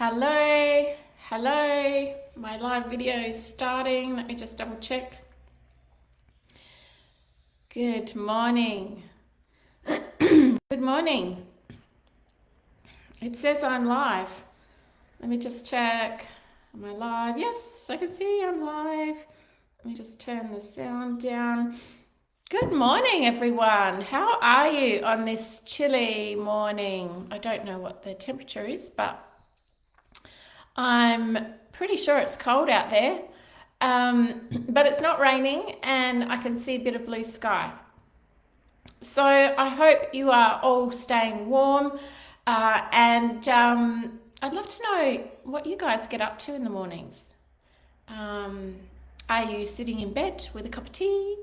Hello, hello. My live video is starting. Let me just double check. Good morning. Good morning. It says I'm live. Let me just check. Am I live? Yes, I can see I'm live. Let me just turn the sound down. Good morning, everyone. How are you on this chilly morning? I don't know what the temperature is, but I'm pretty sure it's cold out there. But it's not raining and I can see a bit of blue sky. So I hope you are all staying warm and I'd love to know what you guys get up to in the mornings. Are you sitting in bed with a cup of tea?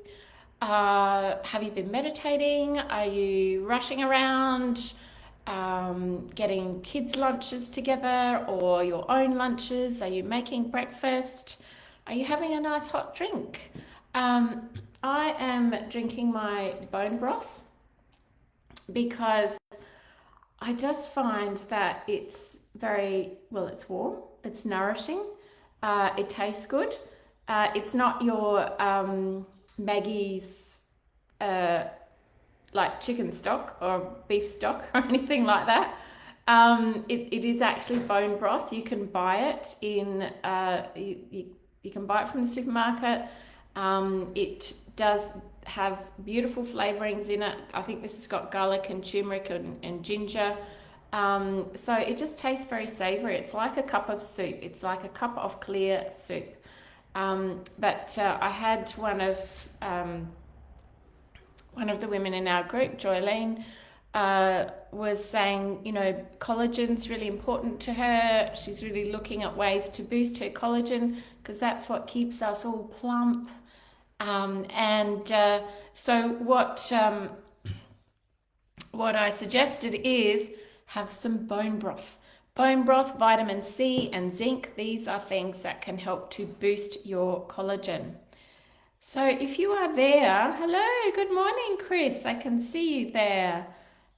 Have you been meditating? Are you rushing around? Getting kids' lunches together or your own lunches? Are you making breakfast? Are you having a nice hot drink? I am drinking my bone broth because I just find that it's it's warm, it's nourishing, it tastes good. It's not your Maggie's like chicken stock or beef stock or anything like that. It is actually bone broth. You can buy it in you can buy it from the supermarket. It does have beautiful flavorings in it. I think this has got garlic and turmeric and ginger. So it just tastes very savory. It's like a cup of soup. It's like a cup of clear soup. But I had one of the women in our group, Joylene, was saying, collagen's really important to her. She's really looking at ways to boost her collagen because that's what keeps us all plump. So what I suggested is have some bone broth. Bone broth, vitamin C and zinc, these are things that can help to boost your collagen. So if you are there, hello, good morning, Chris. I can see you there.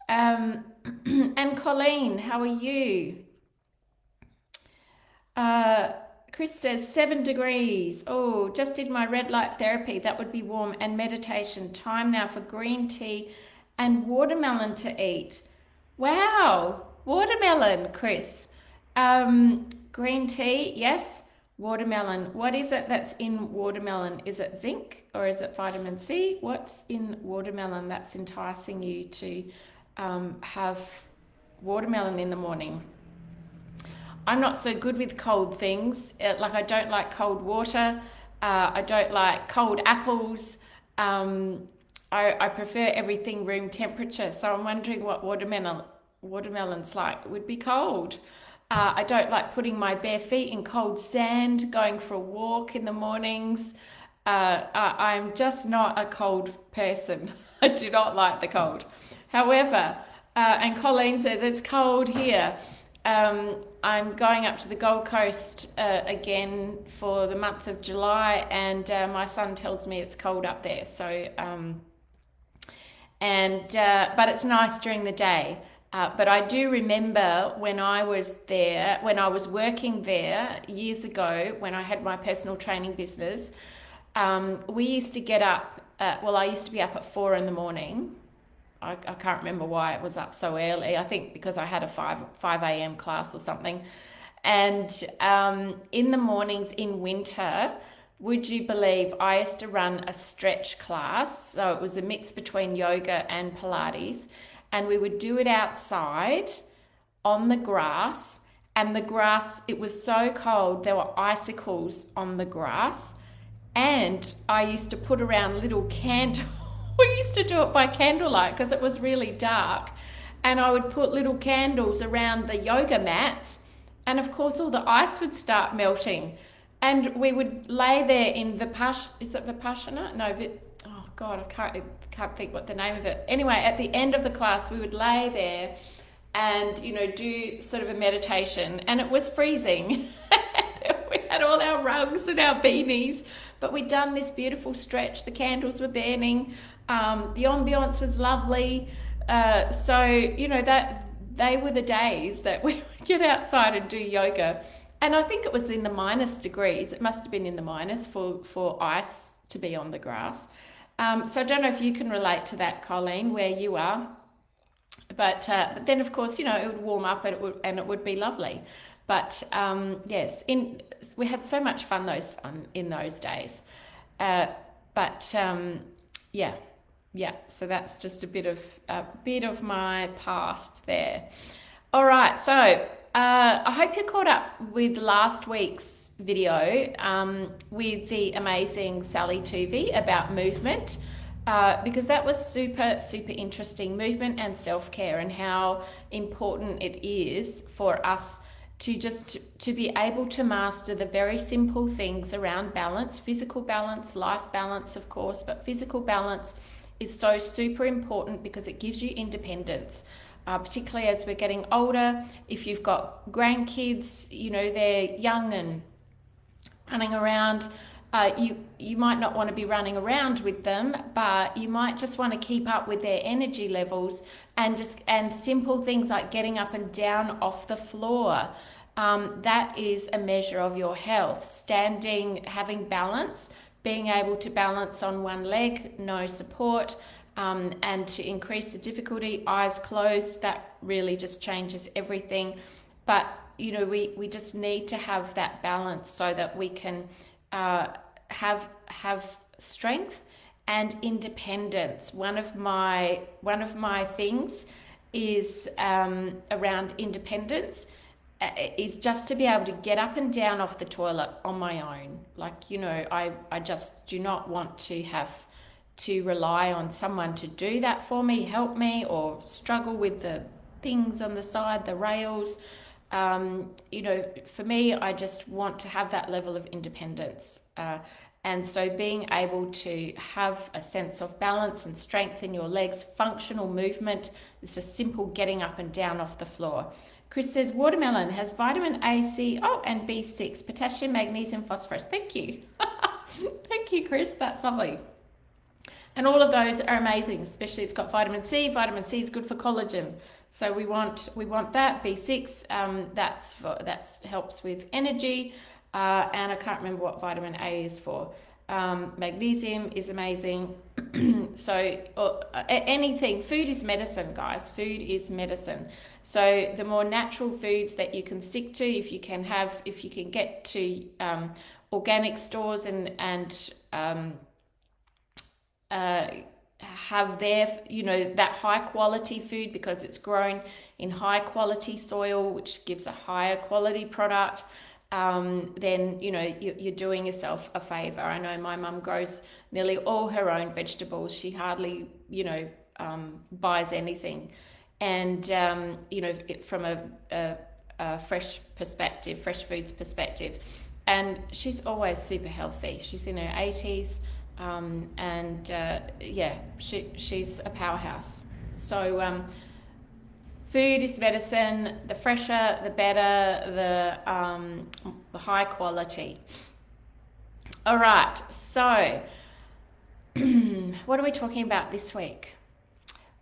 And Colleen, how are you? Chris says 7 degrees. Oh, just did my red light therapy. That would be warm. And meditation. Time now for green tea and watermelon to eat. Wow, watermelon, Chris. Green tea, yes. Watermelon. What is it that's in watermelon? Is it zinc or is it vitamin C? What's in watermelon that's enticing you to have watermelon in the morning? I'm not so good with cold things. Like I don't like cold water. I don't like cold apples. I prefer everything room temperature. So I'm wondering what watermelon's like. It would be cold. I don't like putting my bare feet in cold sand, going for a walk in the mornings. I'm just not a cold person. I do not like the cold. However, and Colleen says, it's cold here. I'm going up to the Gold Coast again for the month of July, and my son tells me it's cold up there. So, but it's nice during the day. But I do remember when I was working there years ago, when I had my personal training business, we used to get up, I used to be up at 4 in the morning. I can't remember why it was up so early. I think because I had a 5 a.m. class or something. And in the mornings in winter, would you believe I used to run a stretch class? So it was a mix between yoga and Pilates. And we would do it outside on the grass. And the grass, it was so cold, there were icicles on the grass. And I used to put around little candles. We used to do it by candlelight because it was really dark. And I would put little candles around the yoga mats. And of course, all the ice would start melting. And we would lay there in is it Vipassana? No, oh God, I can't think what the name of it. Anyway, at the end of the class, we would lay there and, do sort of a meditation. And it was freezing. We had all our rugs and our beanies, but we'd done this beautiful stretch. The candles were burning. The ambiance was lovely. So, they were the days that we would get outside and do yoga. And I think it was in the minus degrees. It must have been in the minus for ice to be on the grass. So I don't know if you can relate to that, Colleen, where you are. But then, of course, it would warm up and it would be lovely. But yes, we had so much fun in those days. But yeah, yeah. So that's just a bit of my past there. All right, so I hope you caught up with last week's video with the amazing Sally Tuvey about movement. Because that was super, super interesting. Movement and self-care, and how important it is for us to be able to master the very simple things around balance, physical balance, life balance, of course, but physical balance is so super important because it gives you independence. Particularly as we're getting older. If you've got grandkids, they're young and running around, you might not want to be running around with them, but you might just want to keep up with their energy levels, and simple things like getting up and down off the floor. That is a measure of your health. Standing, having balance, being able to balance on one leg, no support, and to increase the difficulty, eyes closed, that really just changes everything. But we just need to have that balance so that we can have strength and independence. One of my things is around independence, is just to be able to get up and down off the toilet on my own. I just do not want to have to rely on someone to do that for me, help me, or struggle with the things on the side, the rails. For me, I just want to have that level of independence. And so being able to have a sense of balance and strength in your legs, functional movement, it's just simple getting up and down off the floor. Chris says, watermelon has vitamin A, C, and B6, potassium, magnesium, phosphorus. Thank you. Thank you, Chris. That's lovely. And all of those are amazing, especially it's got vitamin C. Vitamin C is good for collagen. So we want that. B6, that's helps with energy. And I can't remember what vitamin A is for. Magnesium is amazing. So anything, food is medicine, guys. Food is medicine. So the more natural foods that you can stick to, if you can get to organic stores and have that high quality food, because it's grown in high quality soil, which gives a higher quality product, then you're doing yourself a favor. I know my mum grows nearly all her own vegetables. She hardly buys anything, and from a fresh foods perspective, and she's always super healthy. She's in her 80s. She's a powerhouse. So food is medicine. The fresher, the better, the high quality. All right, so what are we talking about this week?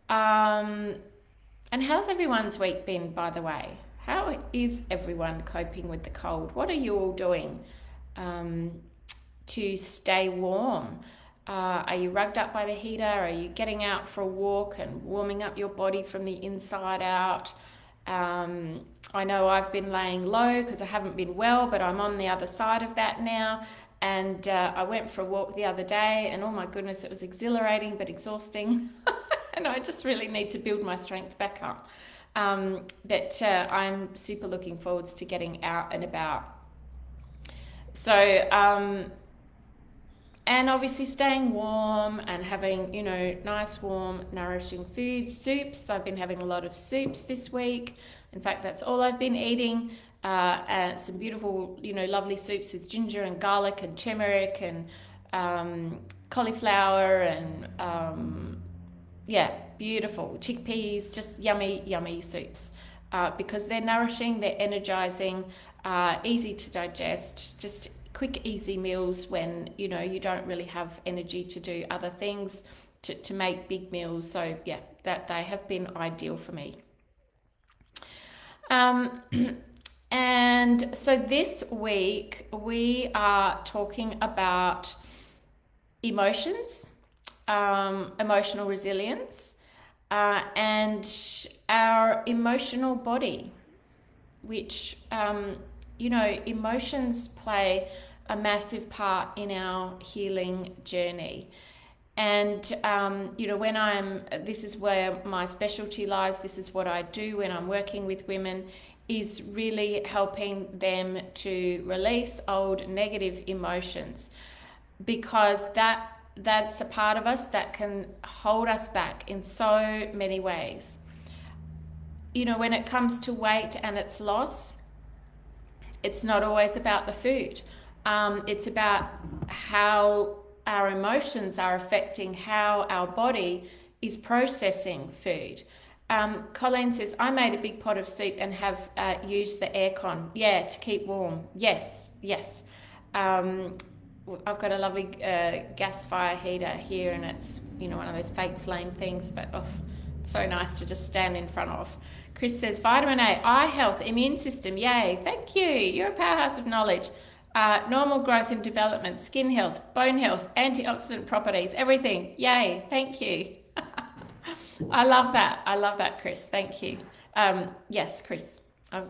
And how's everyone's week been, by the way? How is everyone coping with the cold? What are you all doing to stay warm? Are you rugged up by the heater? Are you getting out for a walk and warming up your body from the inside out? I know I've been laying low because I haven't been well, but I'm on the other side of that now. And I went for a walk the other day, and oh my goodness, it was exhilarating but exhausting. And I just really need to build my strength back up. But I'm super looking forward to getting out and about. So, and obviously staying warm and having, nice, warm, nourishing foods. Soups. I've been having a lot of soups this week. In fact, that's all I've been eating. Some beautiful, lovely soups with ginger and garlic and turmeric and cauliflower and, beautiful chickpeas, just yummy, yummy soups because they're nourishing, they're energizing, easy to digest, just quick, easy meals when, you don't really have energy to do other things, to make big meals. So, that they have been ideal for me. Um, and so this week we are talking about emotions, emotional resilience, and our emotional body, which, emotions play a massive part in our healing journey. And, this is where my specialty lies. This is what I do when I'm working with women, is really helping them to release old negative emotions, because that's a part of us that can hold us back in so many ways. When it comes to weight and its loss, it's not always about the food. It's about how our emotions are affecting how our body is processing food. Colleen says, I made a big pot of soup and have used the aircon. Yeah, to keep warm. Yes. I've got a lovely gas fire heater here, and it's, one of those fake flame things, but it's so nice to just stand in front of. Chris says, vitamin A, eye health, immune system. Yay, thank you. You're a powerhouse of knowledge. Normal growth and development, skin health, bone health, antioxidant properties, everything. Yay, thank you. I love that, Chris. Thank you. Yes, Chris. I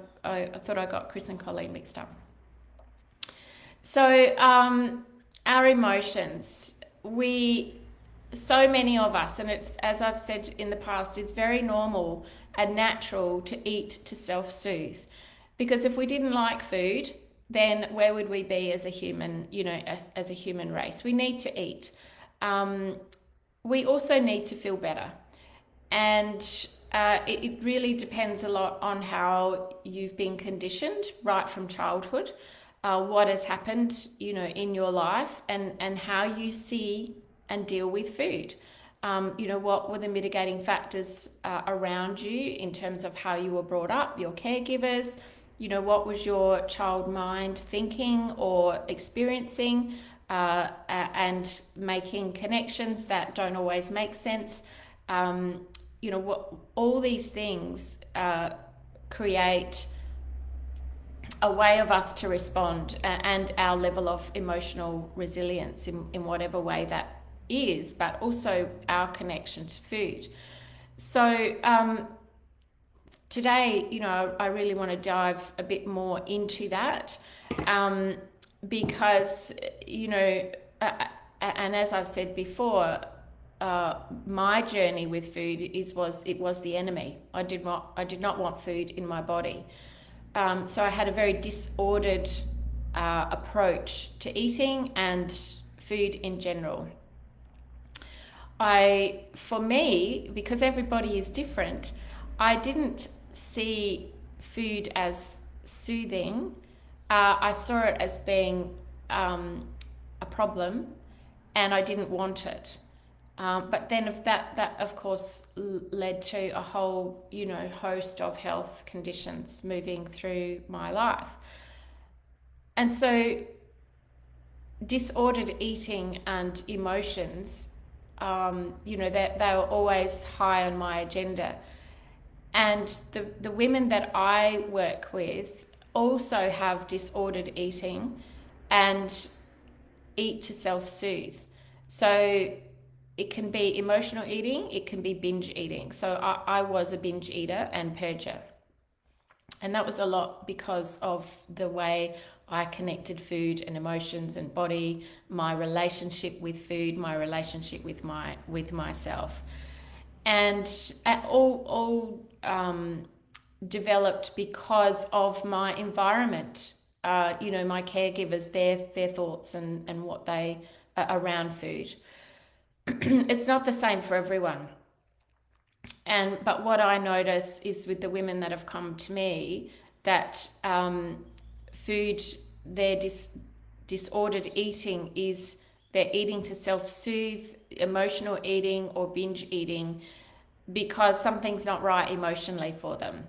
thought I got Chris and Colleen mixed up. So our emotions, so many of us, and it's, as I've said in the past, it's very normal and natural to eat to self-soothe, because if we didn't like food, then where would we be as a human, as a human race? We need to eat. We also need to feel better. And it really depends a lot on how you've been conditioned right from childhood, what has happened, in your life, and how you see and deal with food. What were the mitigating factors around you in terms of how you were brought up, your caregivers, what was your child mind thinking or experiencing, and making connections that don't always make sense. What all these things create a way of us to respond, and our level of emotional resilience in whatever way that is, but also our connection to food. So today, I really want to dive a bit more into that, because, and as I've said before, my journey with food was the enemy. I did not want food in my body. So I had a very disordered approach to eating and food in general. For me, because everybody is different, I didn't see food as soothing. I saw it as being a problem, and I didn't want it. But then that of course led to a whole, host of health conditions moving through my life. And so disordered eating and emotions, they were always high on my agenda. And the women that I work with also have disordered eating and eat to self-soothe. So it can be emotional eating, it can be binge eating. So I was a binge eater and purger. And that was a lot because of the way I connected food and emotions and body, my relationship with food, my relationship with myself. And all developed because of my environment, my caregivers, their thoughts and what they around food. It's not the same for everyone. But what I notice is with the women that have come to me, that food, their disordered eating is they're eating to self-soothe, emotional eating or binge eating because something's not right emotionally for them.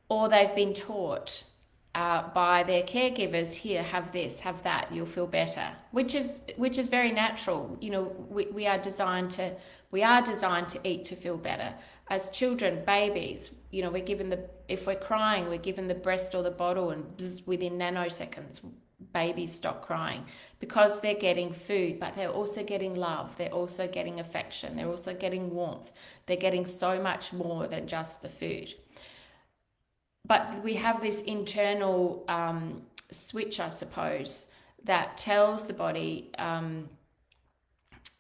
Or they've been taught by their caregivers, here, have this, have that, you'll feel better, which is very natural. We are designed to eat to feel better, As children, babies, we're given if we're crying, we're given the breast or the bottle, and within nanoseconds, babies stop crying because they're getting food, but they're also getting love, they're also getting affection, they're also getting warmth, they're getting so much more than just the food. But we have this internal switch, I suppose, that tells the body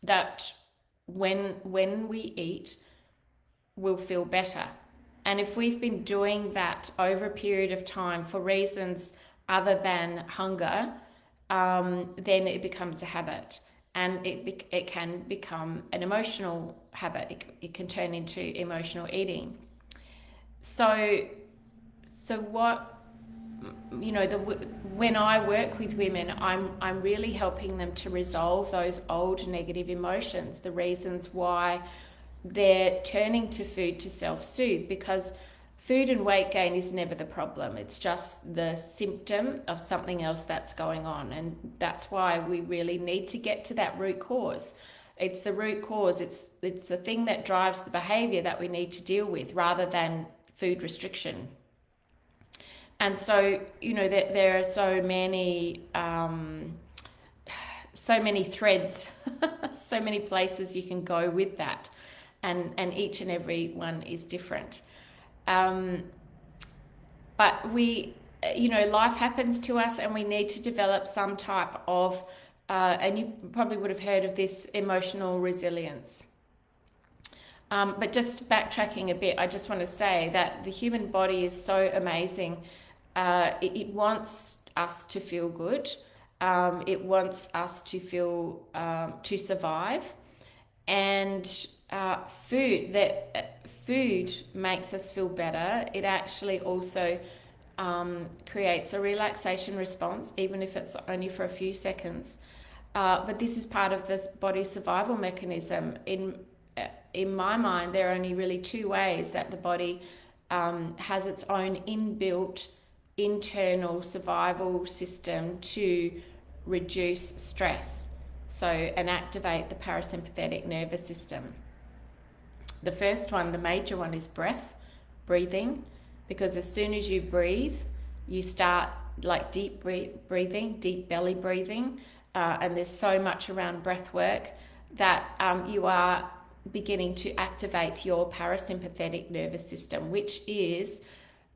that when we eat, we'll feel better. And if we've been doing that over a period of time for reasons other than hunger, then it becomes a habit, and it can become an emotional habit. It can turn into emotional eating. So what, when I work with women, I'm really helping them to resolve those old negative emotions, the reasons why they're turning to food to self-soothe, because food and weight gain is never the problem. It's just the symptom of something else that's going on. And that's why we really need to get to that root cause. It's the root cause. It's the thing that drives the behavior that we need to deal with, rather than food restriction. And so, there are so many threads, so many places you can go with that. And each and every one is different. But life happens to us, and we need to develop some type of, and you probably would have heard of this, emotional resilience. But just backtracking a bit, I just want to say that the human body is so amazing. It wants us to feel good. It wants us to feel, to survive. And food makes us feel better. It actually also creates a relaxation response, even if it's only for a few seconds. But this is part of the body's survival mechanism. In my mind, there are only really two ways that the body has its own inbuilt internal survival system to reduce stress, and activate the parasympathetic nervous system. The first one, the major one, is breathing, because as soon as you breathe, you start like deep breathing, deep belly breathing, and there's so much around breath work that you are beginning to activate your parasympathetic nervous system, which is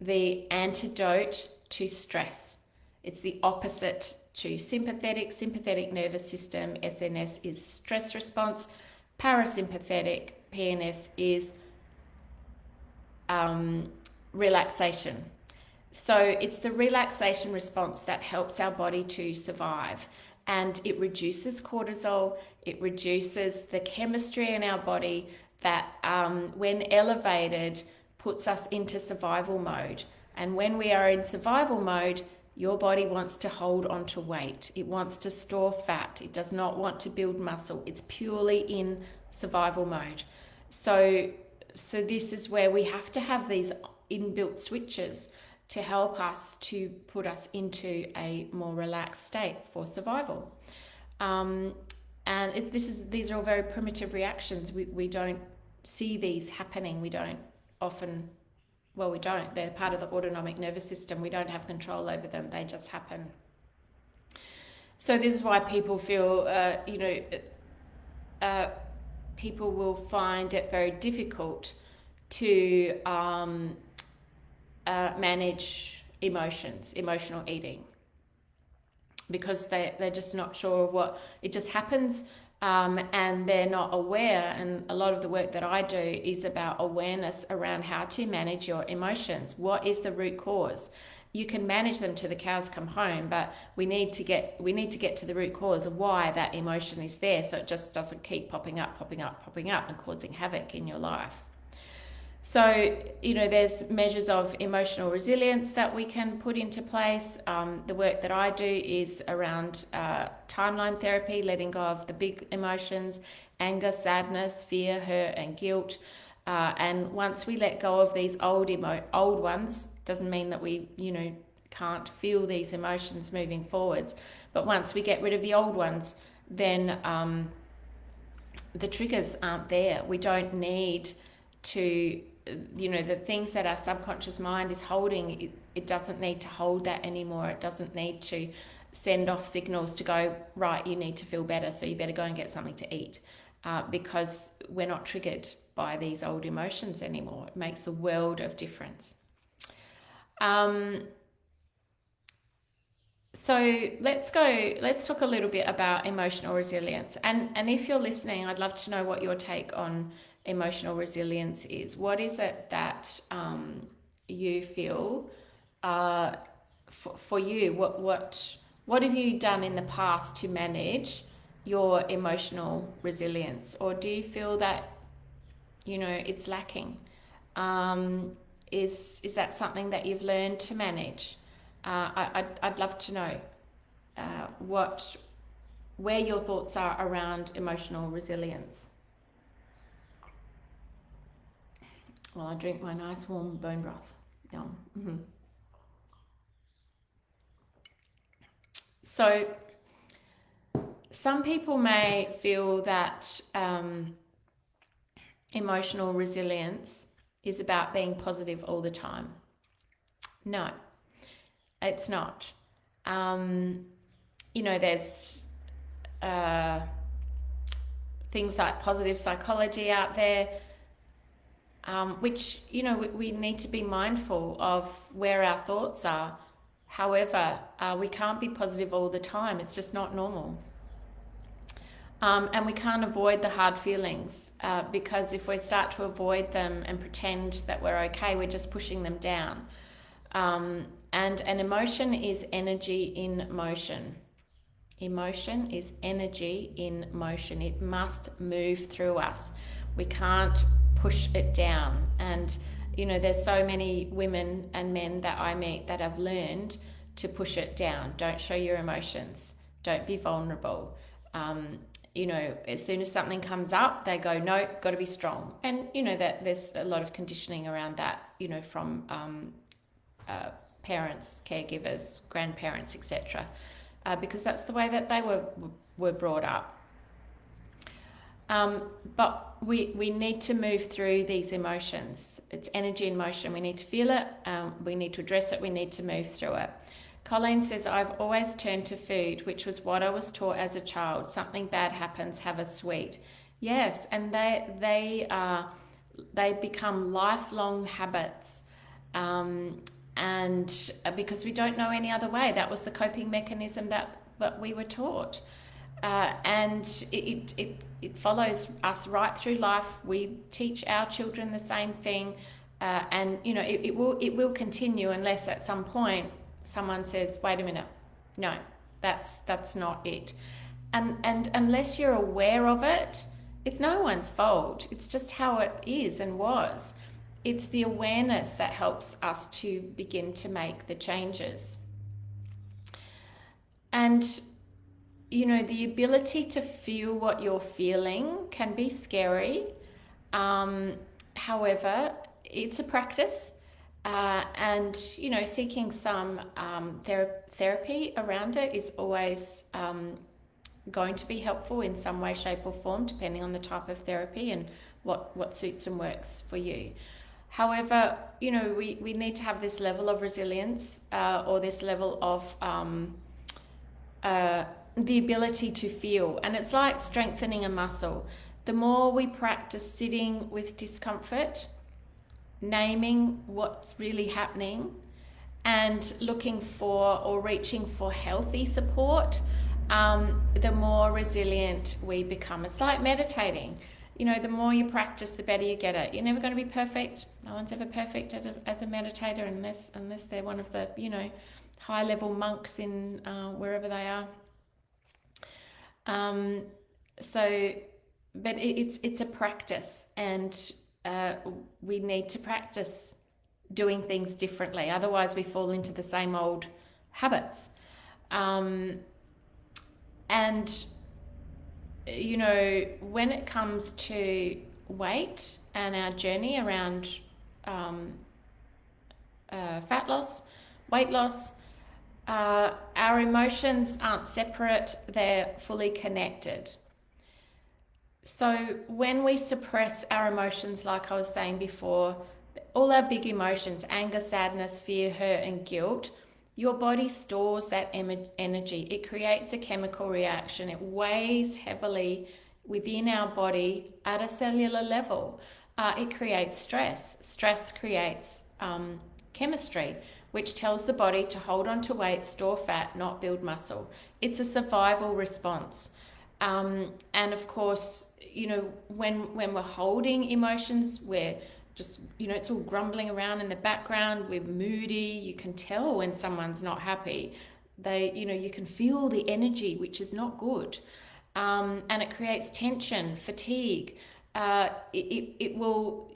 the antidote to stress. It's the opposite to sympathetic nervous system. SNS is stress response. Parasympathetic, PNS, is relaxation. So it's the relaxation response that helps our body to survive, and it reduces cortisol. It reduces the chemistry in our body that, when elevated, puts us into survival mode. And when we are in survival mode, your body wants to hold on to weight. It wants to store fat. It does not want to build muscle. It's purely in survival mode. So this is where we have to have these inbuilt switches to help us, to put us into a more relaxed state for survival. And these are all very primitive reactions. We don't see these happening. We don't often, we don't. They're part of the autonomic nervous system. We don't have control over them. They just happen. So this is why people feel, people will find it very difficult to manage emotional eating, because they're just not sure what, it just happens, and they're not aware. And a lot of the work that I do is about awareness around how to manage your emotions. What is the root cause? You can manage them till the cows come home, but we need to get to the root cause of why that emotion is there, so it just doesn't keep popping up and causing havoc in your life. So, there's measures of emotional resilience that we can put into place. The work that I do is around timeline therapy, letting go of the big emotions, anger, sadness, fear, hurt, and guilt. And once we let go of these old ones, doesn't mean that we, can't feel these emotions moving forwards. But once we get rid of the old ones, then the triggers aren't there. We don't need to, the things that our subconscious mind is holding. It doesn't need to hold that anymore. It doesn't need to send off signals to go, right, you need to feel better, so you better go and get something to eat, because we're not triggered by these old emotions anymore. It makes a world of difference. So let's talk a little bit about emotional resilience. And if you're listening, I'd love to know what your take on emotional resilience is. What is it that you feel for you? What have you done in the past to manage your emotional resilience? Or do you feel that, it's lacking? Is that something that you've learned to manage? I'd love to know where your thoughts are around emotional resilience. Well, I drink my nice warm bone broth. Yum. Mm-hmm. So some people may feel that emotional resilience is about being positive all the time. No, it's not. There's things like positive psychology out there, which, we need to be mindful of where our thoughts are. However, we can't be positive all the time. It's just not normal. And we can't avoid the hard feelings, because if we start to avoid them and pretend that we're okay, we're just pushing them down. And an emotion is energy in motion. Emotion is energy in motion. It must move through us. We can't push it down. And, there's so many women and men that I meet that have learned to push it down. Don't show your emotions. Don't be vulnerable. As soon as something comes up, they go, no, got to be strong. And, that there's a lot of conditioning around that, from parents, caregivers, grandparents, etc., because that's the way that they were brought up. But we need to move through these emotions. It's energy in motion. We need to feel it. We need to address it. We need to move through it. Colleen says, I've always turned to food, which was what I was taught as a child. Something bad happens, have a sweet. Yes, and they become lifelong habits. And because we don't know any other way. That was the coping mechanism that we were taught. And it follows us right through life. We teach our children the same thing. And, it will continue unless at some point someone says, wait a minute, no, that's not it. And unless you're aware of it, it's no one's fault. It's just how it is and was. It's the awareness that helps us to begin to make the changes. And, the ability to feel what you're feeling can be scary. However, it's a practice. And, seeking some therapy around it is always going to be helpful in some way, shape or form, depending on the type of therapy and what suits and works for you. However, we need to have this level of resilience, or this level of the ability to feel. And it's like strengthening a muscle. The more we practice sitting with discomfort, naming what's really happening, and looking for or reaching for healthy support, the more resilient we become. It's like meditating. The more you practice, the better you get at it. You're never going to be perfect. No one's ever perfect as a meditator unless they're one of the, high-level monks in wherever they are. But it's a practice, and we need to practice doing things differently. Otherwise, we fall into the same old habits. And when it comes to weight and our journey around fat loss, weight loss, our emotions aren't separate, they're fully connected. So when we suppress our emotions, like I was saying before, all our big emotions, anger, sadness, fear, hurt, and guilt, your body stores that energy. It creates a chemical reaction. It weighs heavily within our body at a cellular level. It creates stress. Stress creates chemistry, which tells the body to hold on to weight, store fat, not build muscle. It's a survival response. And of course, when we're holding emotions, we're just, it's all grumbling around in the background. We're moody. You can tell when someone's not happy. You can feel the energy, which is not good. And it creates tension, fatigue. It will,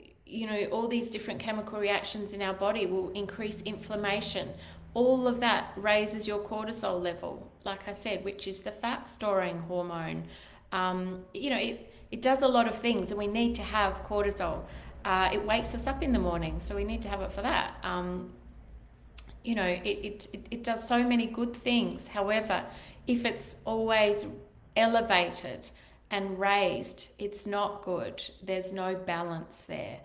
all these different chemical reactions in our body will increase inflammation. All of that raises your cortisol level, like I said, which is the fat storing hormone. It does a lot of things, and we need to have cortisol. It wakes us up in the morning, so we need to have it for that. It does so many good things. However, if it's always elevated and raised, it's not good. There's no balance there.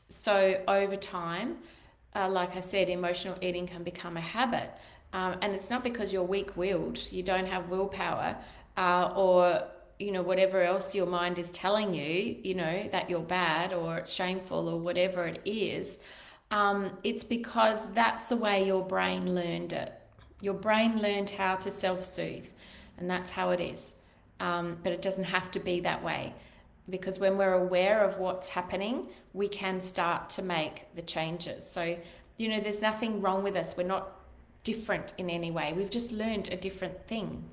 So over time, like I said, emotional eating can become a habit. And it's not because you're weak-willed, you don't have willpower, or whatever else your mind is telling you, that you're bad or it's shameful or whatever it is. It's because that's the way your brain learned it. Your brain learned how to self-soothe, and that's how it is. But it doesn't have to be that way, because when we're aware of what's happening, we can start to make the changes. So, there's nothing wrong with us. We're not different in any way. We've just learned a different thing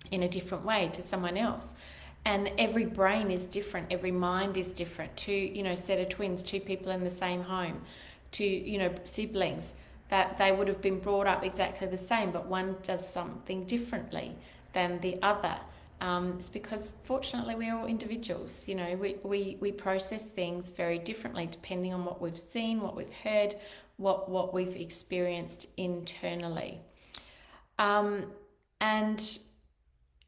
in a different way to someone else. And every brain is different. Every mind is different. Two, set of twins, two people in the same home, two, siblings, that they would have been brought up exactly the same, but one does something differently than the other. It's because fortunately we're all individuals. We process things very differently depending on what we've seen, what we've heard, what we've experienced internally. And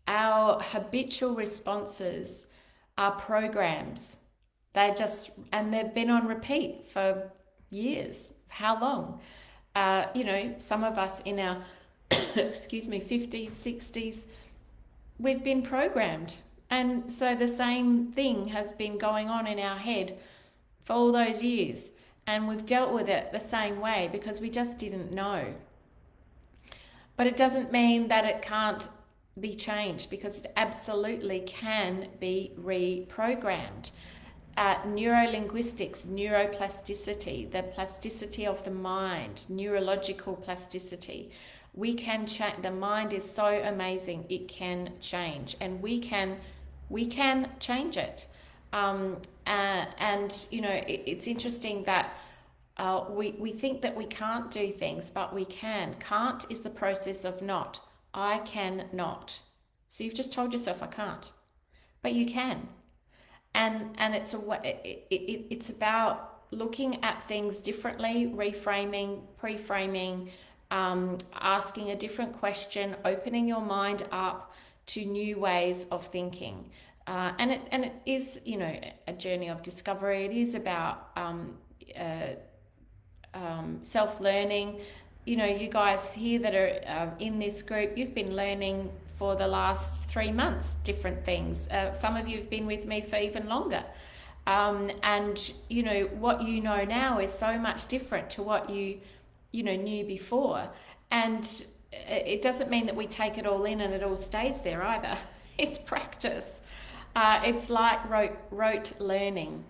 our habitual responses are programs. And they've been on repeat for years. How long? Some of us in our 50s, 60s, we've been programmed. And so the same thing has been going on in our head for all those years. And we've dealt with it the same way because we just didn't know. But it doesn't mean that it can't be changed, because it absolutely can be reprogrammed. Neurolinguistics, neuroplasticity, the plasticity of the mind, neurological plasticity. We can change. The mind is so amazing. It can change, and we can change it. It's interesting that we think that we can't do things, but we can. Can't is the process of not. I can not. So you've just told yourself I can't, but you can. And it's about looking at things differently, reframing, pre-framing, asking a different question, opening your mind up to new ways of thinking. And it is, a journey of discovery. It is about self-learning. You guys here that are in this group, you've been learning for the last 3 months different things. Some of you have been with me for even longer. And what you know now is so much different to what you knew before. And it doesn't mean that we take it all in and it all stays there either. It's practice. It's like rote learning.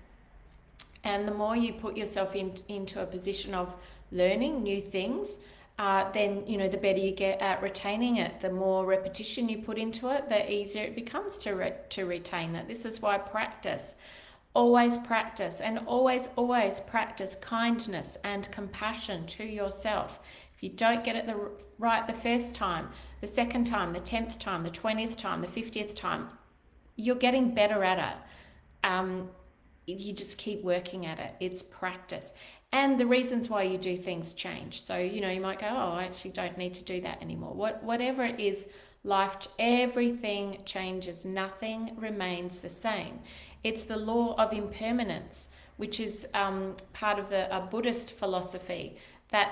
And the more you put yourself into a position of learning new things, then the better you get at retaining it. The more repetition you put into it, the easier it becomes to retain it. This is why always practice, and always practice kindness and compassion to yourself. If you don't get it right the first time, the second time, the 10th time, the 20th time, the 50th time, you're getting better at it. You just keep working at it. It's practice. And the reasons why you do things change. So, you might go, oh, I actually don't need to do that anymore. Whatever it is, Everything changes. Nothing remains the same. It's the law of impermanence, which is part of a Buddhist philosophy, that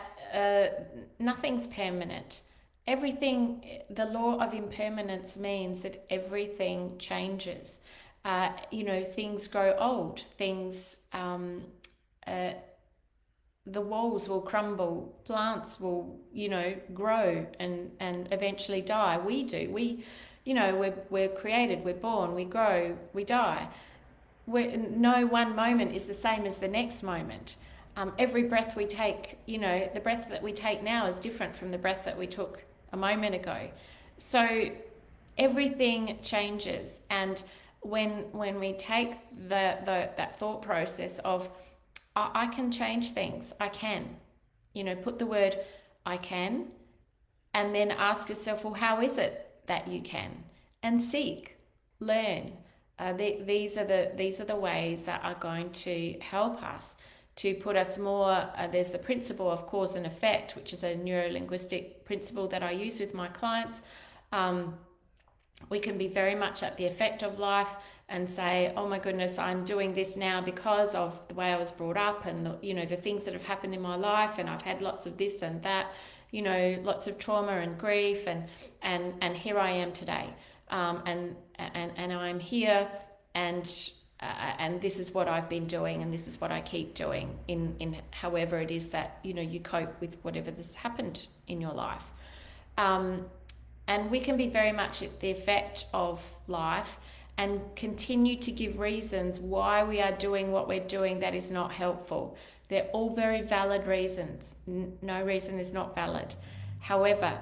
nothing's permanent. Everything, the law of impermanence means that everything changes. Things grow old, the walls will crumble, plants will, grow and eventually die. We do. We're created, we're born, we grow, we die. No one moment is the same as the next moment. Every breath we take, the breath that we take now is different from the breath that we took a moment ago. So everything changes. And when we take that thought process of, I can change things, I can, put the word I can, and then ask yourself, well, how is it that you can? And seek, learn. These are the ways that are going to help us to put us more. There's the principle of cause and effect, which is a neuro-linguistic principle that I use with my clients. We can be very much at the effect of life and say, oh my goodness, I'm doing this now because of the way I was brought up and the things that have happened in my life, and I've had lots of this and that, lots of trauma and grief, and here I am today, and I'm here, and this is what I've been doing, and this is what I keep doing in however it is that you cope with whatever has happened in your life. And we can be very much at the effect of life and continue to give reasons why we are doing what we're doing that is not helpful. They're all very valid reasons. No reason is not valid. However,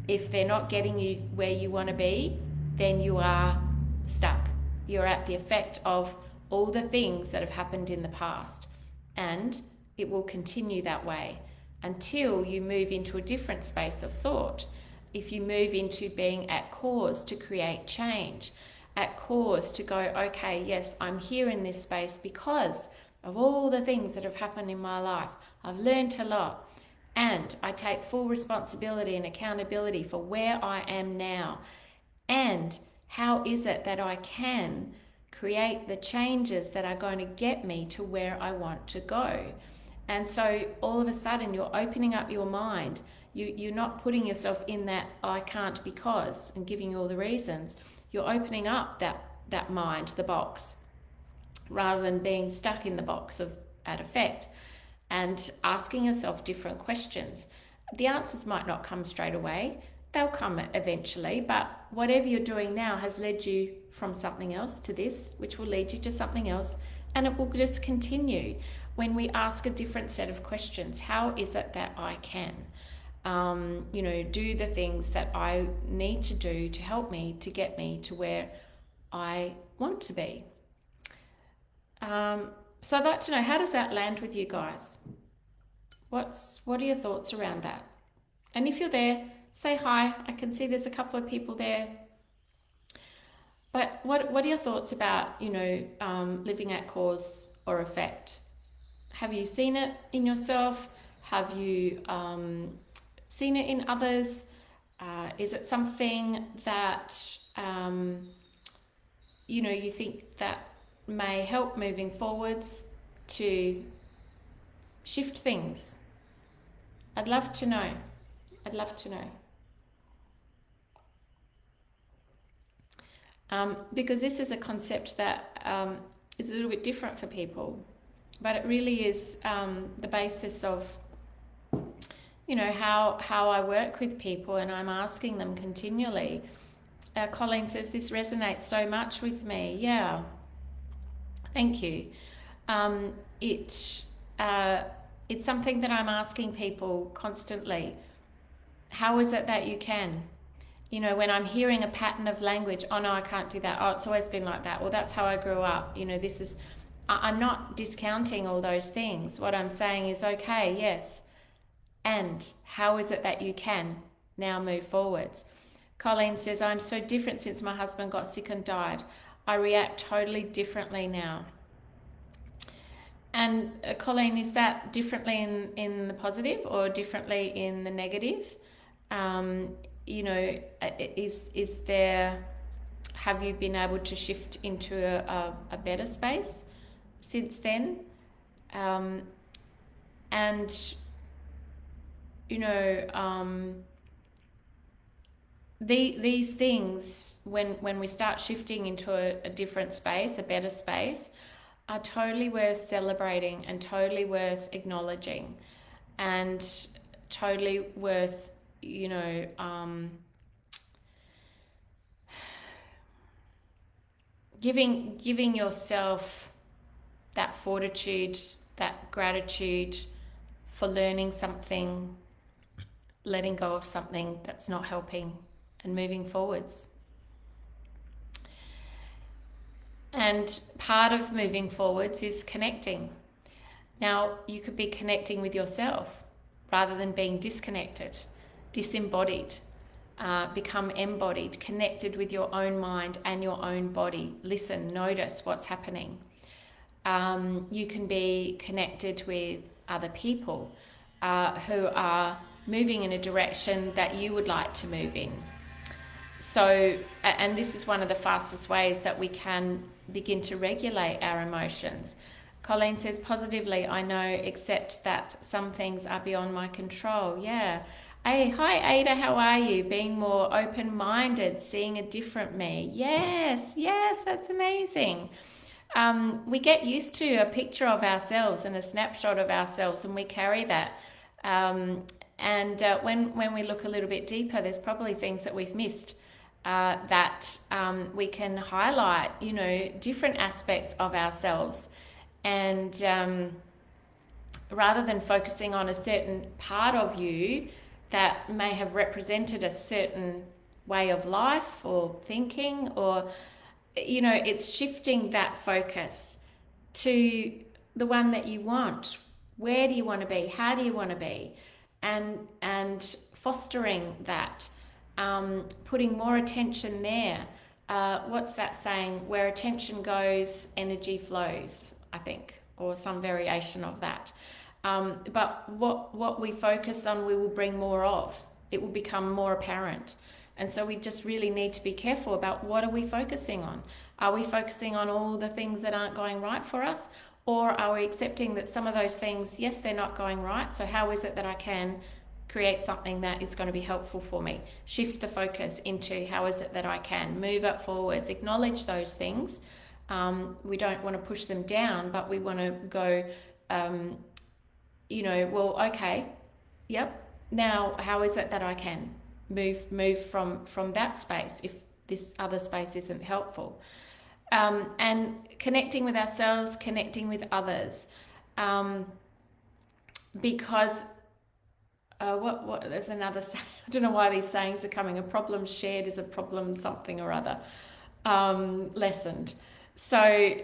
if they're not getting you where you want to be, then you are stuck. You're at the effect of all the things that have happened in the past. And it will continue that way until you move into a different space of thought. If you move into being at cause to create change, at cause to go, okay, yes, I'm here in this space because of all the things that have happened in my life. I've learned a lot, and I take full responsibility and accountability for where I am now. And how is it that I can create the changes that are going to get me to where I want to go? And so all of a sudden you're opening up your mind. You're not putting yourself in that I can't because and giving you all the reasons. You're opening up that mind, the box, rather than being stuck in the box of at effect, and asking yourself different questions. The answers might not come straight away. They'll come eventually, but whatever you're doing now has led you from something else to this, which will lead you to something else, and it will just continue when we ask a different set of questions. How is it that I can do the things that I need to do to help me, to get me to where I want to be? So I'd like to know, how does that land with you guys? What are your thoughts around that? And if you're there, say hi. I can see there's a couple of people there. But what are your thoughts about, living at cause or effect? Have you seen it in yourself? Have you seen it in others? Is it something that, you think that may help moving forwards to shift things? I'd love to know. Because this is a concept that is a little bit different for people, but it really is the basis of how I work with people, and I'm asking them continually. Colleen says, this resonates so much with me. Yeah, thank you. It's something that I'm asking people constantly. How is it that you can? When I'm hearing a pattern of language, oh no, I can't do that. Oh, it's always been like that. Well, that's how I grew up. I'm not discounting all those things. What I'm saying is, okay, yes. And how is it that you can now move forwards? Colleen says, I'm so different since my husband got sick and died. I react totally differently now. And Colleen, is that differently in the positive or differently in the negative? Um, you know, is there, have you been able to shift into a better space since then? Um, and, you know, these things, when we start shifting into a different space, a better space, are totally worth celebrating and totally worth acknowledging, and totally worth, you know, giving yourself that fortitude, that gratitude for learning something, letting go of something that's not helping, and moving forwards. And part of moving forwards is connecting. Now, you could be connecting with yourself rather than being disconnected, disembodied. Become embodied, connected with your own mind and your own body. Listen, notice what's happening. You can be connected with other people who are moving in a direction that you would like to move in. So, and this is one of the fastest ways that we can begin to regulate our emotions. Colleen says, positively, I know, except that some things are beyond my control. Yeah. Hey, hi Ada, how are you? Being more open-minded, seeing a different me. Yes, that's amazing. We get used to a picture of ourselves and a snapshot of ourselves, and we carry that. When we look a little bit deeper, there's probably things that we've missed that we can highlight, you know, different aspects of ourselves. And rather than focusing on a certain part of you that may have represented a certain way of life or thinking, or, you know, it's shifting that focus to the one that you want. Where do you want to be? How do you want to be? And fostering that, putting more attention there. What's that saying? Where attention goes, energy flows, I think, or some variation of that. But what we focus on, we will bring more of. It will become more apparent. And so we just really need to be careful about what are we focusing on. Are we focusing on all the things that aren't going right for us? Or are we accepting that some of those things, yes, they're not going right. So how is it that I can create something that is going to be helpful for me? Shift the focus into how is it that I can move up forwards, acknowledge those things. We don't want to push them down, but we want to go, you know, well, okay, yep. Now, how is it that I can move from that space if this other space isn't helpful? And connecting with ourselves, connecting with others, because there's another saying, I don't know why these sayings are coming. A problem shared is a problem something or other, lessened. So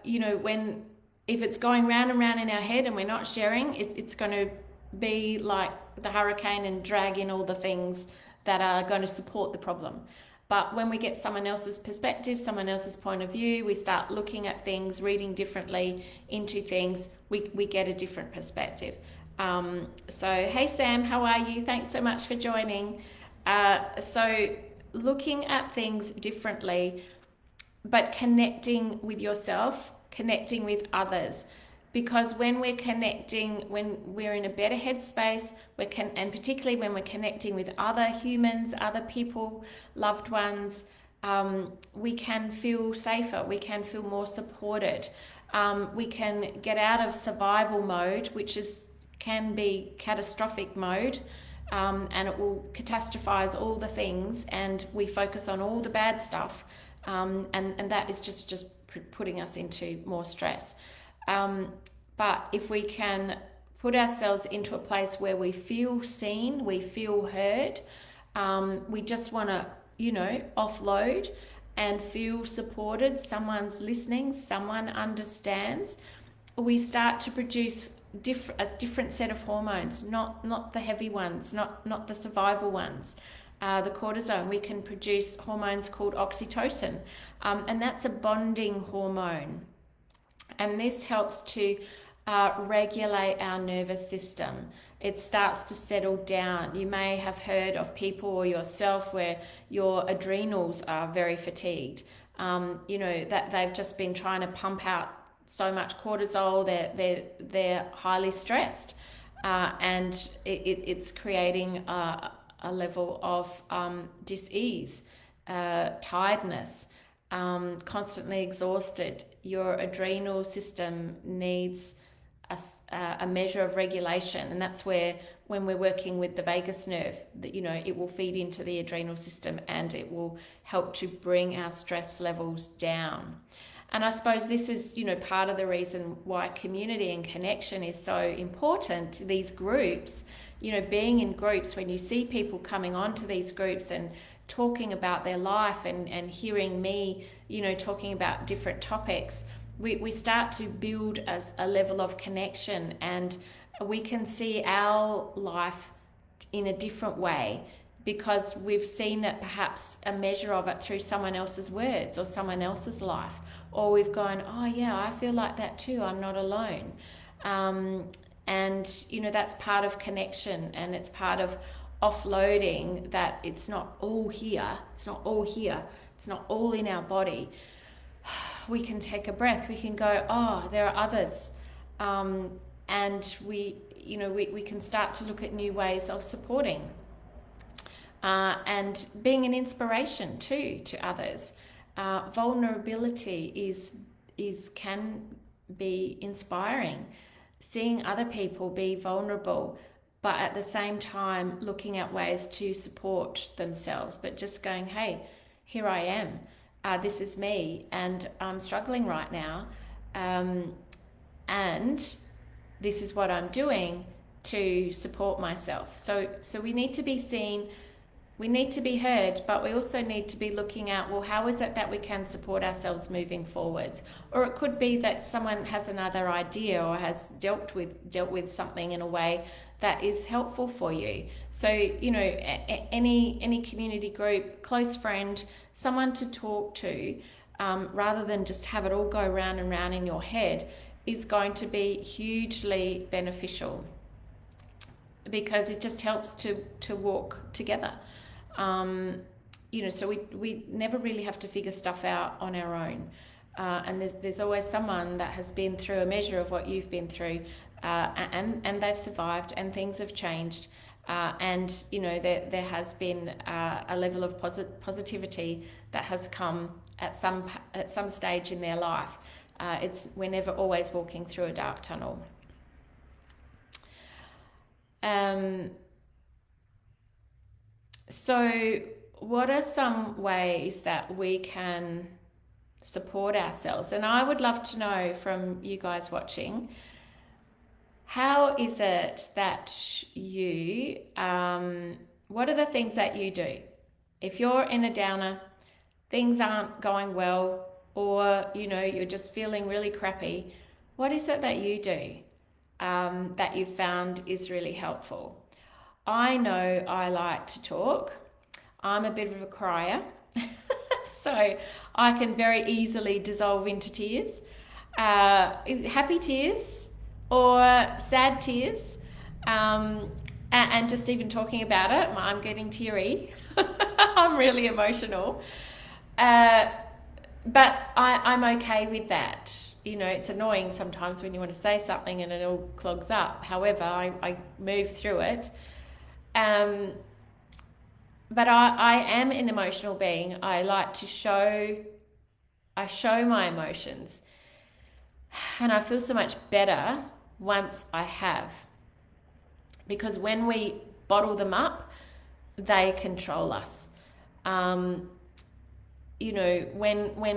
you know, if it's going round and round in our head and we're not sharing, it's going to be like the hurricane and drag in all the things that are going to support the problem. But when we get someone else's perspective, someone else's point of view, we start looking at things, reading differently into things, we get a different perspective. So, hey Sam, how are you? Thanks so much for joining. So looking at things differently, but connecting with yourself, connecting with others. Because when we're connecting, when we're in a better headspace, and particularly when we're connecting with other humans, other people, loved ones, we can feel safer, we can feel more supported. We can get out of survival mode, which can be catastrophic mode, and it will catastrophize all the things, and we focus on all the bad stuff, and that is just putting us into more stress. But if we can put ourselves into a place where we feel seen, we feel heard, we just want to, you know, offload and feel supported, someone's listening, someone understands, we start to produce a different set of hormones, not the heavy ones, not the survival ones. The cortisone, we can produce hormones called oxytocin, and that's a bonding hormone. And this helps to regulate our nervous system. it starts to settle down. You may have heard of people or yourself where your adrenals are very fatigued. That they've just been trying to pump out so much cortisol. They're highly stressed, and it's creating a level of dis-ease, tiredness, constantly exhausted. Your adrenal system needs a measure of regulation, and that's where, when we're working with the vagus nerve, that it will feed into the adrenal system and it will help to bring our stress levels down. And I suppose this is part of the reason why community and connection is so important. These groups, being in groups, when you see people coming onto these groups and talking about their life and hearing me talking about different topics, we start to build a level of connection, and we can see our life in a different way because we've seen it, perhaps a measure of it, through someone else's words or someone else's life, or we've gone, oh yeah, I feel like that too, I'm not alone. And that's part of connection, and it's part of offloading that it's not all here, it's not all in our body. We can take a breath, we can go, oh, there are others, and we can start to look at new ways of supporting and being an inspiration too to others. Vulnerability can be inspiring, seeing other people be vulnerable, but at the same time looking at ways to support themselves, but just going, hey, here I am. This is me, and I'm struggling right now, and this is what I'm doing to support myself. So we need to be seen, we need to be heard, but we also need to be looking at, well, how is it that we can support ourselves moving forwards? Or it could be that someone has another idea or has dealt with something in a way that is helpful for you. So any community group, close friend, someone to talk to, rather than just have it all go round and round in your head, is going to be hugely beneficial, because it just helps to walk together. So we never really have to figure stuff out on our own, and there's always someone that has been through a measure of what you've been through, and they've survived, and things have changed. And there has been a level of positivity that has come at some stage in their life. We're never always walking through a dark tunnel. So what are some ways that we can support ourselves? And I would love to know from you guys watching, how is it that you, what are the things that you do? If you're in a downer, things aren't going well, or, you're just feeling really crappy, what is it that you do that you've found is really helpful? I know I like to talk. I'm a bit of a crier, so I can very easily dissolve into tears, happy tears, or sad tears, and just even talking about it, I'm getting teary. I'm really emotional, but I'm okay with that. It's annoying sometimes when you want to say something and it all clogs up. However, I move through it. But I am an emotional being. I like to show my emotions, and I feel so much better once I have, because when we bottle them up, they control us. When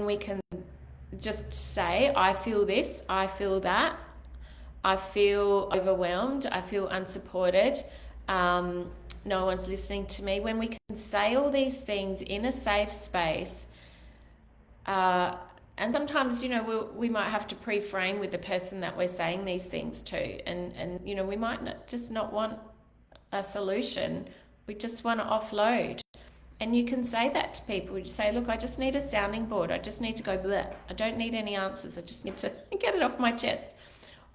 we can just say, I feel this, I feel that, I feel overwhelmed, I feel unsupported, no one's listening to me. When we can say all these things in a safe space, and sometimes, we might have to pre-frame with the person that we're saying these things to, and we might not want a solution. We just want to offload. And you can say that to people. You say, look, I just need a sounding board. I just need to go bleh. I don't need any answers. I just need to get it off my chest.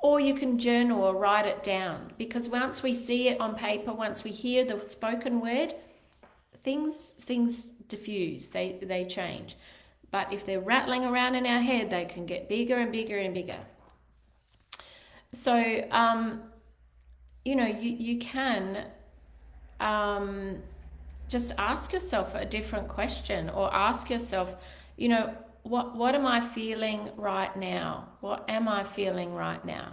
Or you can journal or write it down, because once we see it on paper, once we hear the spoken word, things diffuse, they change. But if they're rattling around in our head, they can get bigger and bigger and bigger. So you can just ask yourself a different question, or ask yourself, what am I feeling right now? What am I feeling right now?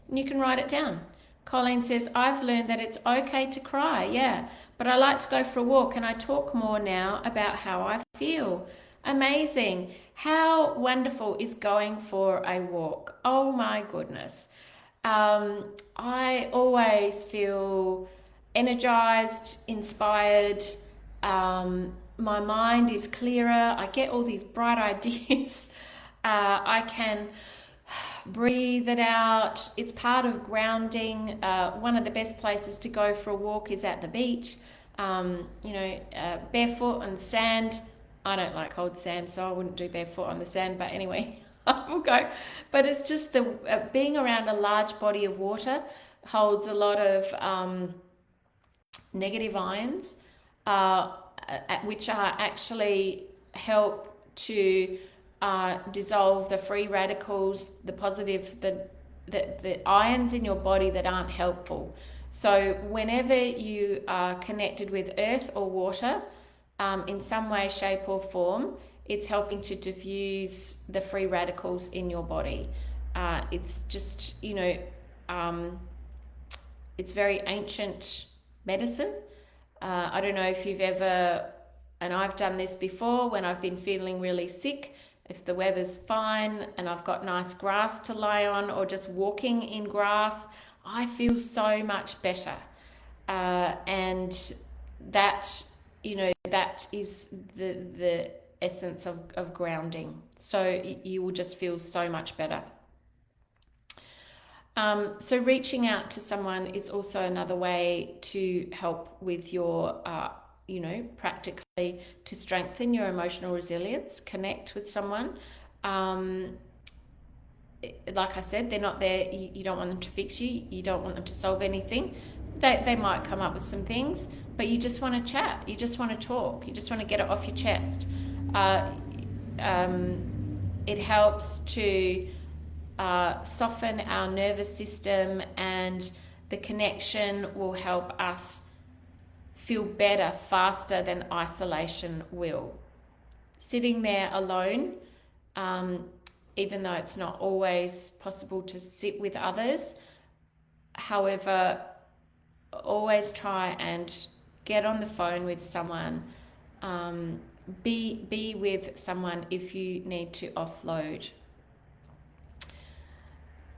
And you can write it down. Colleen says, I've learned that it's okay to cry, yeah, but I like to go for a walk and I talk more now about how I feel. Amazing. How wonderful is going for a walk? Oh my goodness. I always feel energized, inspired. My mind is clearer. I get all these bright ideas. I can breathe it out. It's part of grounding. One of the best places to go for a walk is at the beach. Barefoot on the sand. I don't like cold sand, so I wouldn't do barefoot on the sand, but anyway, I will go. But it's just the being around a large body of water holds a lot of negative ions, which are actually help to dissolve the free radicals, the positive, the ions in your body that aren't helpful. So whenever you are connected with earth or water, in some way, shape or form, it's helping to diffuse the free radicals in your body. It's just, it's very ancient medicine. I don't know if you've ever, and I've done this before when I've been feeling really sick, if the weather's fine and I've got nice grass to lie on, or just walking in grass, I feel so much better. And that, that is the essence of grounding. So you will just feel so much better. So reaching out to someone is also another way to help with your, practically to strengthen your emotional resilience. Connect with someone. Like I said, they're not there. You don't want them to fix you. You don't want them to solve anything. They might come up with some things, but you just want to chat. You just want to talk. You just want to get it off your chest. It helps to soften our nervous system, and the connection will help us feel better faster than isolation will. Sitting there alone, even though it's not always possible to sit with others, however, always try and get on the phone with someone. Be with someone if you need to offload.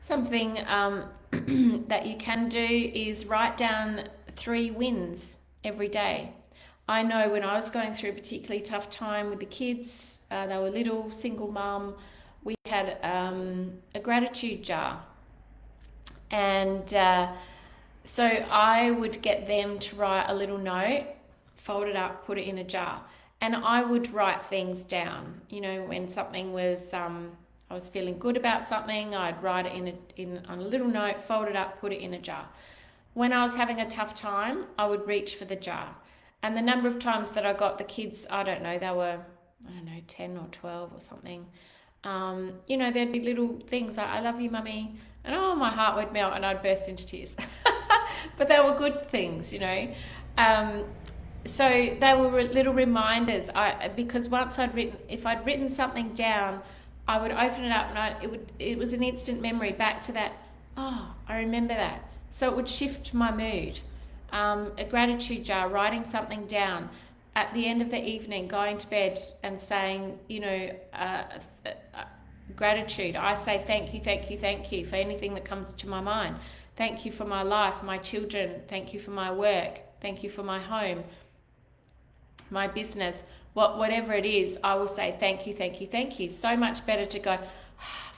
Something that you can do is write down 3 wins every day. I know when I was going through a particularly tough time with the kids, they were little, single mum, we had a gratitude jar. And so I would get them to write a little note, fold it up, put it in a jar. And I would write things down. When something was, I was feeling good about something, I'd write it on a little note, fold it up, put it in a jar. When I was having a tough time, I would reach for the jar. And the number of times that I got the kids, I don't know, they were, 10 or 12 or something. There'd be little things like, I love you, mummy. And my heart would melt and I'd burst into tears. But they were good things, So they were little reminders. Because once if I'd written something down, I would open it up and it was an instant memory back to that. Oh, I remember that. So it would shift my mood. A gratitude jar, writing something down at the end of the evening, going to bed and saying, gratitude. I say thank you, thank you, thank you for anything that comes to my mind. Thank you for my life, my children. Thank you for my work. Thank you for my home, my business. Whatever it is, I will say thank you, thank you, thank you. So much better to go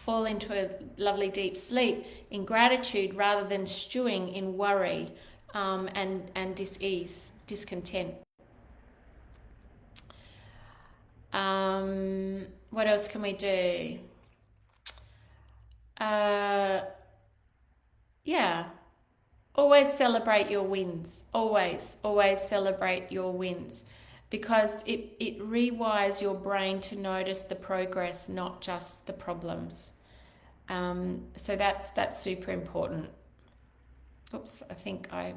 fall into a lovely deep sleep in gratitude rather than stewing in worry and dis-ease, discontent. What else can we do? yeah, always celebrate your wins. Always celebrate your wins, because it rewires your brain to notice the progress, not just the problems. So that's super important. Oops, I think I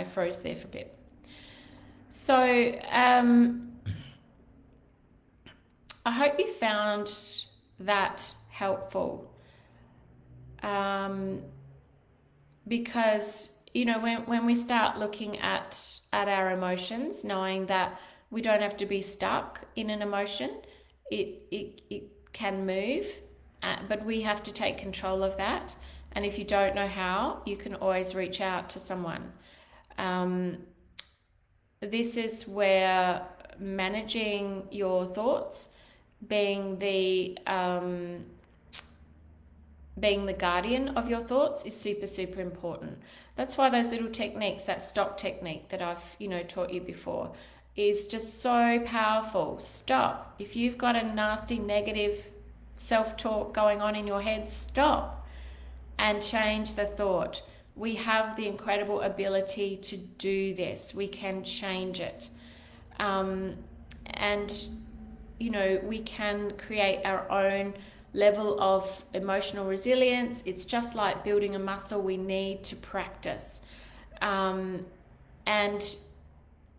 froze there for a bit. So I hope you found that helpful. Um, because when we start looking at our emotions, knowing that we don't have to be stuck in an emotion, it can move, but we have to take control of that. And if you don't know how, you can always reach out to someone. um, this is where managing your thoughts, being the guardian of your thoughts, is super, super important. That's why those little techniques, that stop technique that I've taught you before, is just so powerful. Stop. If you've got a nasty negative self-talk going on in your head, stop and change the thought. We have the incredible ability to do this. We can change it. And we can create our own level of emotional resilience. It's just like building a muscle. We need to practice. And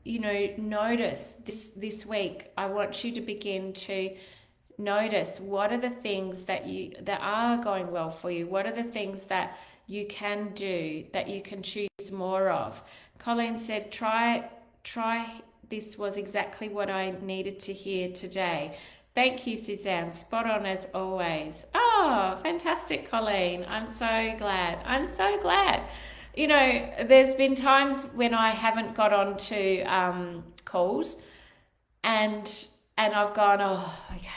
notice this week, I want you to begin to notice what are the things that are going well for you. What are the things that you can do, that you can choose more of. Colleen said, try this was exactly what I needed to hear today. Thank you, Suzanne. Spot on as always. Oh, fantastic, Colleen. I'm so glad. There's been times when I haven't got on to calls, and I've gone, oh, okay,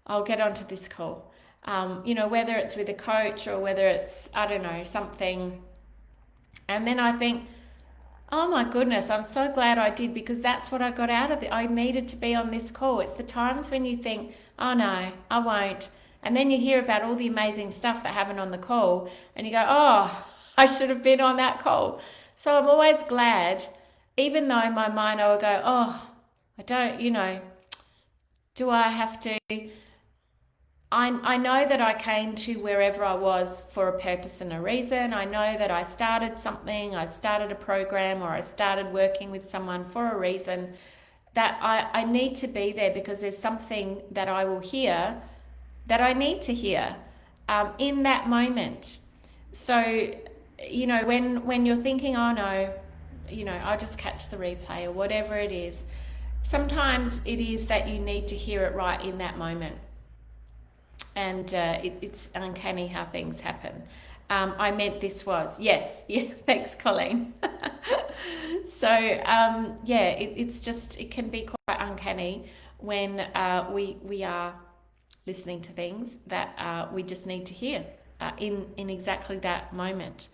I'll get onto this call. Whether it's with a coach or whether it's, I don't know, something. And then I think, oh my goodness, I'm so glad I did, because that's what I got out of it. I needed to be on this call. It's the times when you think, oh no, I won't. And then you hear about all the amazing stuff that happened on the call and you go, oh, I should have been on that call. So I'm always glad, even though in my mind I will go, oh, I don't, do I have to? I know that I came to wherever I was for a purpose and a reason. I know that I started something, I started a program, or I started working with someone for a reason, that I need to be there because there's something that I will hear that I need to hear in that moment. So, when you're thinking, oh no, I'll just catch the replay or whatever it is, sometimes it is that you need to hear it right in that moment. And it's uncanny how things happen. I meant this was, yes, yeah, thanks, Colleen. So, it's just, it can be quite uncanny when we are listening to things that we just need to hear in exactly that moment.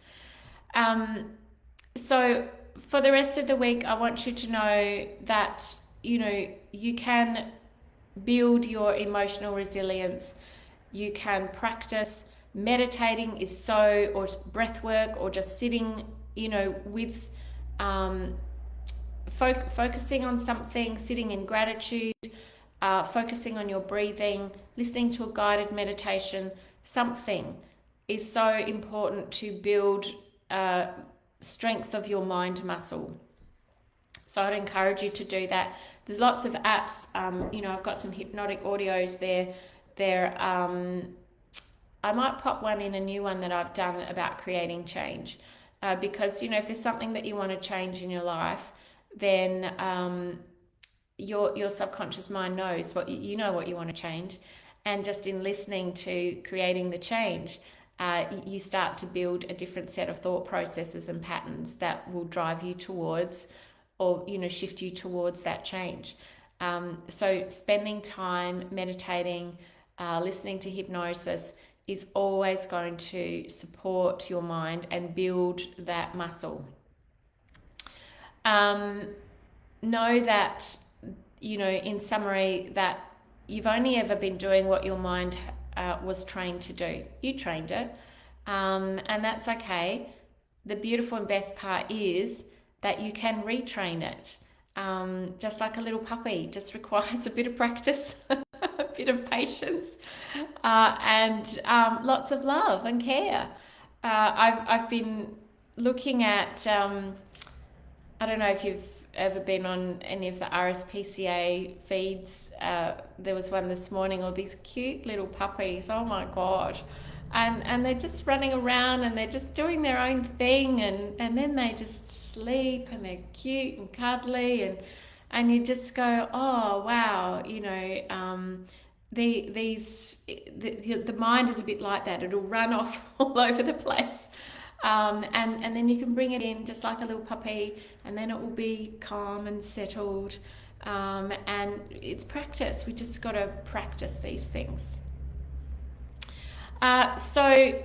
So for the rest of the week, I want you to know that, you can build your emotional resilience. You can practice. Meditating is or breath work, or just sitting, with focusing on something, sitting in gratitude, focusing on your breathing, listening to a guided meditation. Something is so important to build strength of your mind muscle. So I'd encourage you to do that. There's lots of apps. I've got some hypnotic audios there. I might pop one in, a new one that I've done about creating change, because if there's something that you want to change in your life, then your subconscious mind knows what you know what you want to change, and just in listening to creating the change, you start to build a different set of thought processes and patterns that will drive you towards, or shift you towards that change. So spending time meditating, listening to hypnosis is always going to support your mind and build that muscle. Know that, in summary, that you've only ever been doing what your mind was trained to do. You trained it, and that's okay. The beautiful and best part is that you can retrain it. Just like a little puppy, just requires a bit of practice, a bit of patience, and lots of love and care. I've been looking at, I don't know if you've ever been on any of the RSPCA feeds. There was one this morning, all these cute little puppies. Oh my God. And they're just running around and they're just doing their own thing, and then they just sleep and they're cute and cuddly, and you just go, oh wow, the mind is a bit like that. It'll run off all over the place. And then you can bring it in just like a little puppy, and then it will be calm and settled. And it's practice. We just got to practice these things. So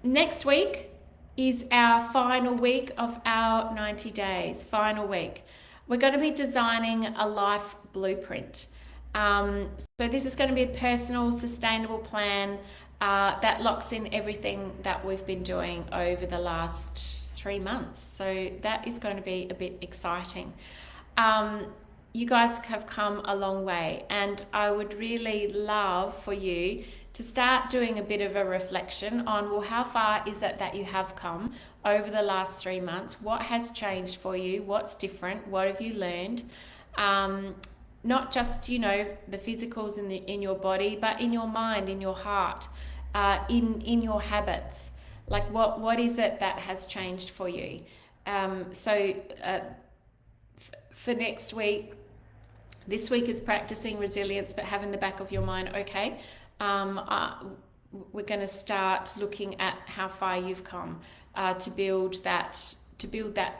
next week is our final week of our 90 days, final week. We're going to be designing a life blueprint. So this is going to be a personal, sustainable plan that locks in everything that we've been doing over the last 3 months. So that is going to be a bit exciting. You guys have come a long way, and I would really love for you to start doing a bit of a reflection on, well, how far is it that you have come over the last 3 months? What has changed for you? What's different? What have you learned? Not just, the physicals in your body, but in your mind, in your heart, in your habits. Like what is it that has changed for you? For next week, this week is practicing resilience, but have in the back of your mind, okay, we're going to start looking at how far you've come to build that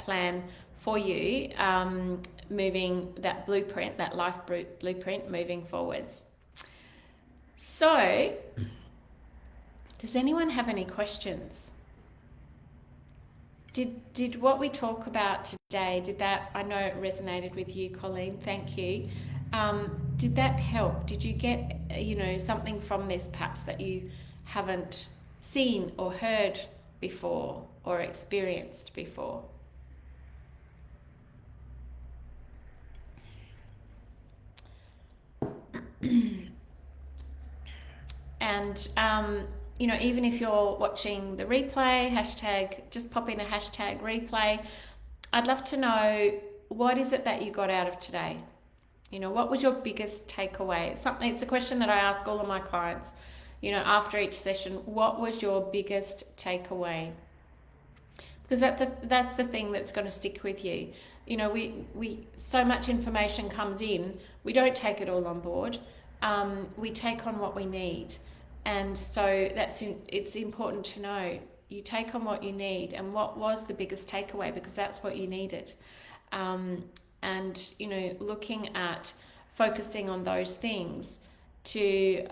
plan for you, moving that blueprint, that life blueprint, moving forwards. So, does anyone have any questions? Did what we talk about today, I know it resonated with you, Colleen, thank you. Did that help? Did you get, something from this perhaps that you haven't seen or heard before or experienced before? And, even if you're watching the replay, just pop in a hashtag replay. I'd love to know, what is it that you got out of today? What was your biggest takeaway? It's a question that I ask all of my clients, after each session. What was your biggest takeaway? Because that's the thing that's going to stick with you. We so much information comes in, we don't take it all on board. We take on what we need. And so it's important to know, you take on what you need, and what was the biggest takeaway, because that's what you needed. And looking at focusing on those things to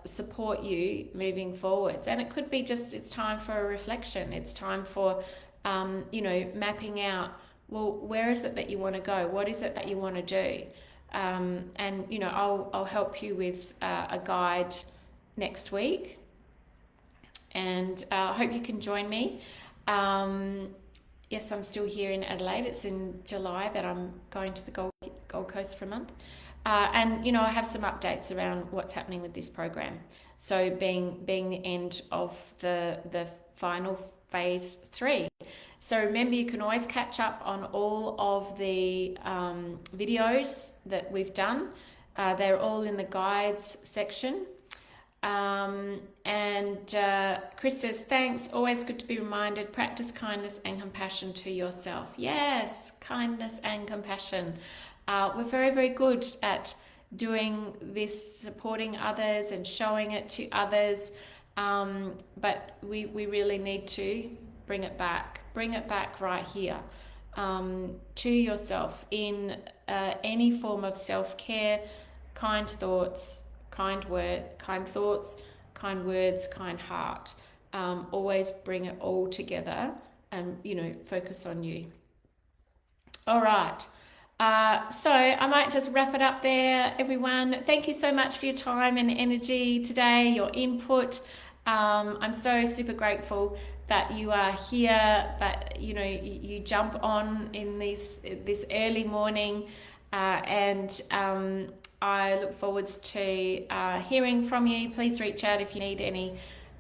support you moving forwards. And it could be just, it's time for a reflection. It's time for mapping out, well, where is it that you want to go? What is it that you want to do? And I'll help you with a guide next week, and I hope you can join me. Yes, I'm still here in Adelaide. It's in July that I'm going to the Gold Coast for a month. And, I have some updates around what's happening with this program. So being the end of the final phase 3. So remember, you can always catch up on all of the videos that we've done. They're all in the guides section. Chris says, thanks, always good to be reminded, practice kindness and compassion to yourself. Yes, kindness and compassion. We're very, very good at doing this, supporting others and showing it to others, but we really need to bring it back right here to yourself in any form of self-care, kind thoughts, kind words, kind heart. Always bring it all together and, focus on you. All right. So I might just wrap it up there, everyone. Thank you so much for your time and energy today, your input. I'm so super grateful that you are here, that you jump on in this early morning, and I look forward to hearing from you. Please reach out if you need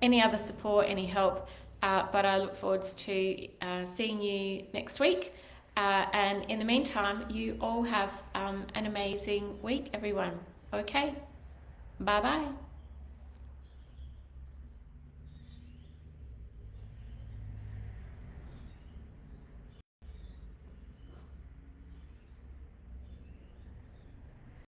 any other support, any help. But I look forward to seeing you next week. And in the meantime, you all have an amazing week, everyone. Okay, bye bye.